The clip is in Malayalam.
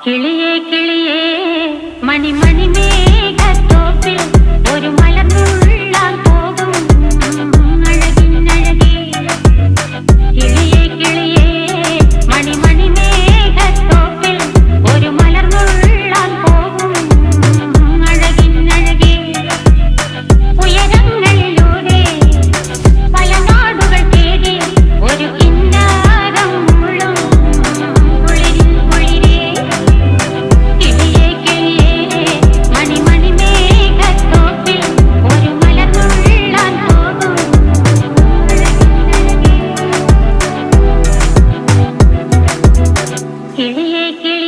കിളിയേ കിളിയേ മണിമണി മേഘത്തോപ്പിൽ ഒരു മലർന്നുള്ളാൻ പോകും അഴകിനഴകേ. കിളിയേ കിളിയേ മണിമണി മേഘത്തോപ്പിൽ ഒരു മലർന്നുള്ളാൻ പോകും അഴകിനഴകേ. ഉയരങ്ങളിലൂടെ പല നാടുകൾ തേടി ഒരു കിന്നാരം മുഴും കുളിരിൻ കുളിരേ. കിളിയേ കിളിയേ മണിമണി മേഘത്തോപ്പിൽ ഒരു മലർന്നുള്ളാൻ പോകും അഴകിനഴകേ. കിളിയേ കിളിയേ